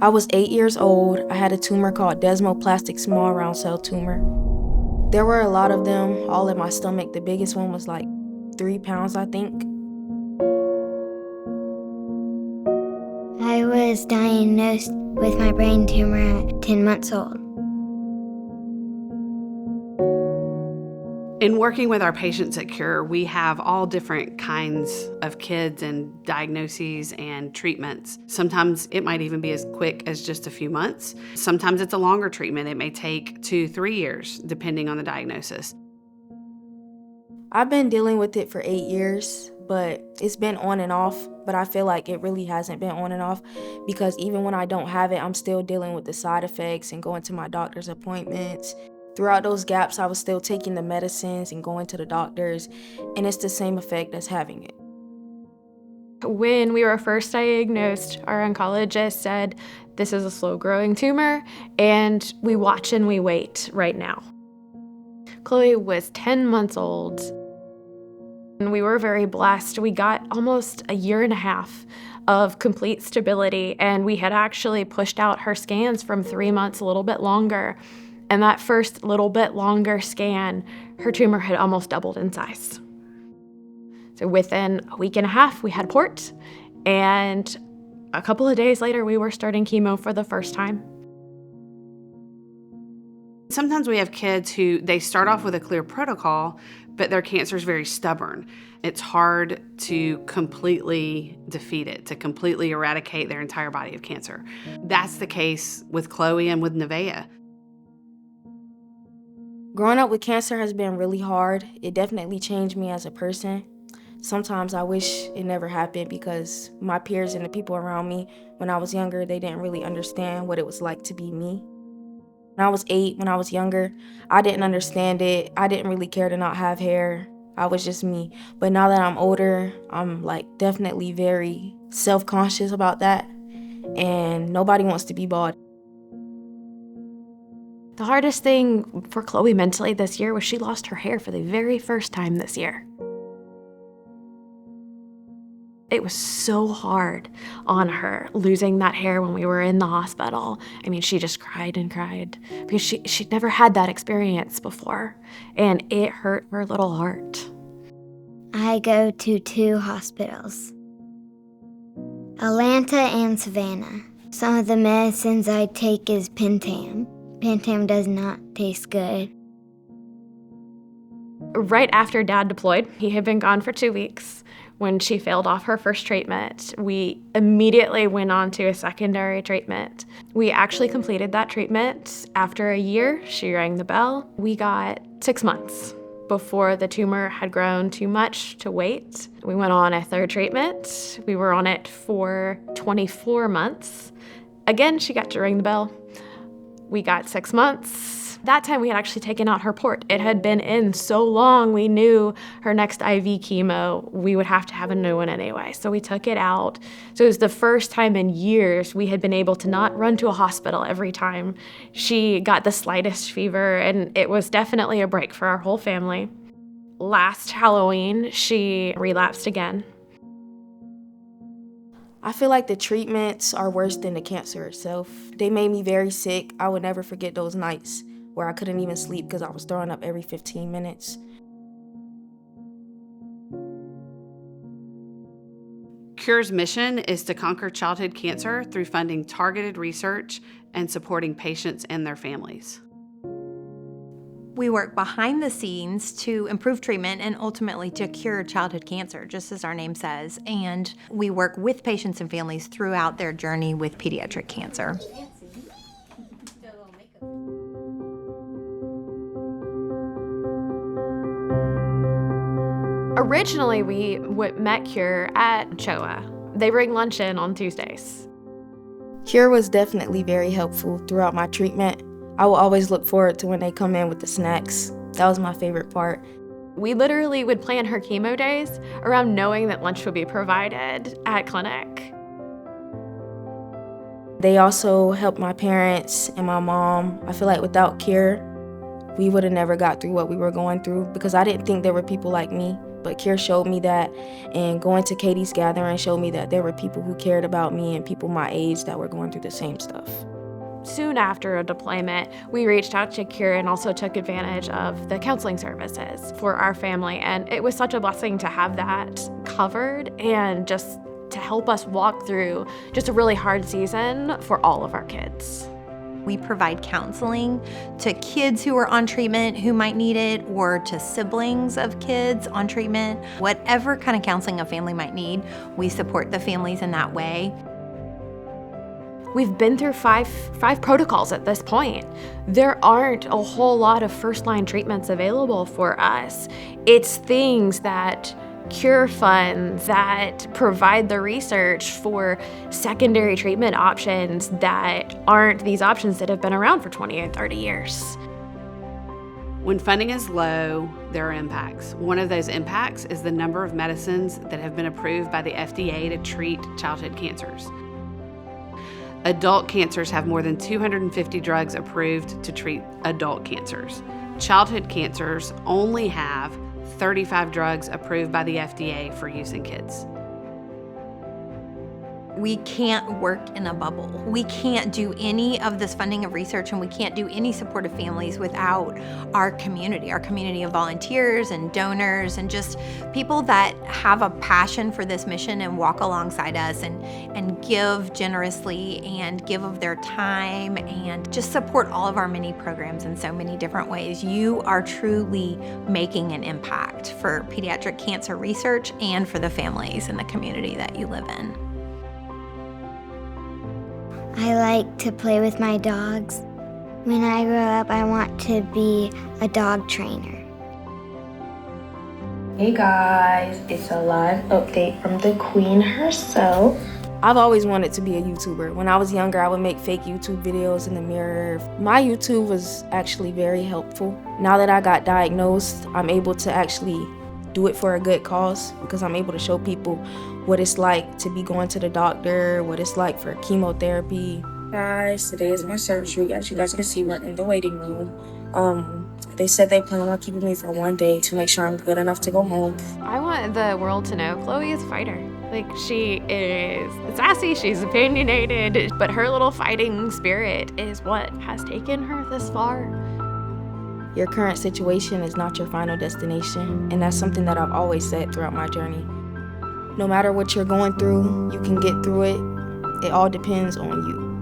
I was 8 years old. I had a tumor called desmoplastic small round cell tumor. There were a lot of them all in my stomach. The biggest one was like 3 pounds, I think. I was diagnosed with my brain tumor at 10 months old. In working with our patients at Cure, we have all different kinds of kids and diagnoses and treatments. Sometimes it might even be as quick as just a few months. Sometimes it's a longer treatment. It may take 2-3 years, depending on the diagnosis. I've been dealing with it for 8 years, but it's been on and off. But I feel like it really hasn't been on and off because even when I don't have it, I'm still dealing with the side effects and going to my doctor's appointments. Throughout those gaps, I was still taking the medicines and going to the doctors, and it's the same effect as having it. When we were first diagnosed, our oncologist said, this is a slow-growing tumor, and we watch and we wait right now. Chloe was 10 months old, and we were very blessed. We got almost a year and a half of complete stability, and we had actually pushed out her scans from 3 months a little bit longer. And that first little bit longer scan, her tumor had almost doubled in size. So within a week and a half, we had port, and a couple of days later, we were starting chemo for the first time. Sometimes we have kids who they start off with a clear protocol, but their cancer is very stubborn. It's hard to completely defeat it, to completely eradicate their entire body of cancer. That's the case with Chloe and with Neveah. Growing up with cancer has been really hard. It definitely changed me as a person. Sometimes I wish it never happened because my peers and the people around me, when I was younger, they didn't really understand what it was like to be me. When I was 8, when I was younger, I didn't understand it. I didn't really care to not have hair. I was just me. But now that I'm older, I'm definitely very self-conscious about that. And nobody wants to be bald. The hardest thing for Chloe mentally this year was she lost her hair for the very first time this year. It was so hard on her losing that hair when we were in the hospital. I mean, she just cried and cried because she'd never had that experience before, and it hurt her little heart. I go to 2 hospitals, Atlanta and Savannah. Some of the medicines I take is Pentam. Pentam does not taste good. Right after Dad deployed, he had been gone for 2 weeks. When she failed off her first treatment, we immediately went on to a secondary treatment. We actually completed that treatment. After a year, she rang the bell. We got 6 months before the tumor had grown too much to wait. We went on a third treatment. We were on it for 24 months. Again, she got to ring the bell. We got 6 months. That time we had actually taken out her port. It had been in so long, we knew her next IV chemo, we would have to have a new one anyway. So we took it out. So it was the first time in years we had been able to not run to a hospital every time she got the slightest fever, and it was definitely a break for our whole family. Last Halloween, she relapsed again. I feel like the treatments are worse than the cancer itself. They made me very sick. I would never forget those nights where I couldn't even sleep because I was throwing up every 15 minutes. Cure's mission is to conquer childhood cancer through funding targeted research and supporting patients and their families. We work behind the scenes to improve treatment and ultimately to cure childhood cancer, just as our name says. And we work with patients and families throughout their journey with pediatric cancer. Originally, we met Cure at CHOA. They bring lunch in on Tuesdays. Cure was definitely very helpful throughout my treatment. I will always look forward to when they come in with the snacks. That was my favorite part. We literally would plan her chemo days around knowing that lunch would be provided at clinic. They also helped my parents and my mom. I feel like without Cure, we would have never got through what we were going through because I didn't think there were people like me But Cure showed me that, and going to Katie's gathering showed me that there were people who cared about me and people my age that were going through the same stuff. Soon after a deployment, we reached out to Cure and also took advantage of the counseling services for our family. And it was such a blessing to have that covered and just to help us walk through just a really hard season for all of our kids. We provide counseling to kids who are on treatment who might need it, or to siblings of kids on treatment. Whatever kind of counseling a family might need, we support the families in that way. We've been through five protocols at this point. There aren't a whole lot of first-line treatments available for us. It's things that Cure funds that provide the research for secondary treatment options that aren't these options that have been around for 20 or 30 years. When funding is low, there are impacts. One of those impacts is the number of medicines that have been approved by the FDA to treat childhood cancers. Adult cancers have more than 250 drugs approved to treat adult cancers. Childhood cancers only have 35 drugs approved by the FDA for use in kids. We can't work in a bubble. We can't do any of this funding of research, and we can't do any support of families without our community of volunteers and donors and just people that have a passion for this mission and walk alongside us and give generously and give of their time and just support all of our many programs in so many different ways. You are truly making an impact for pediatric cancer research and for the families in the community that you live in. I like to play with my dogs. When I grow up, I want to be a dog trainer. Hey guys, it's a live update from the queen herself. I've always wanted to be a YouTuber. When I was younger, I would make fake YouTube videos in the mirror. My YouTube was actually very helpful. Now that I got diagnosed, I'm able to actually do it for a good cause because I'm able to show people what it's like to be going to the doctor, what it's like for chemotherapy. Guys, today is my surgery. As you guys can see, we're in the waiting room. They said they plan on keeping me for one day to make sure I'm good enough to go home. I want the world to know Chloe is a fighter. Like, she is sassy, she's opinionated, but her little fighting spirit is what has taken her this far. Your current situation is not your final destination, and that's something that I've always said throughout my journey. No matter what you're going through, you can get through it. It all depends on you.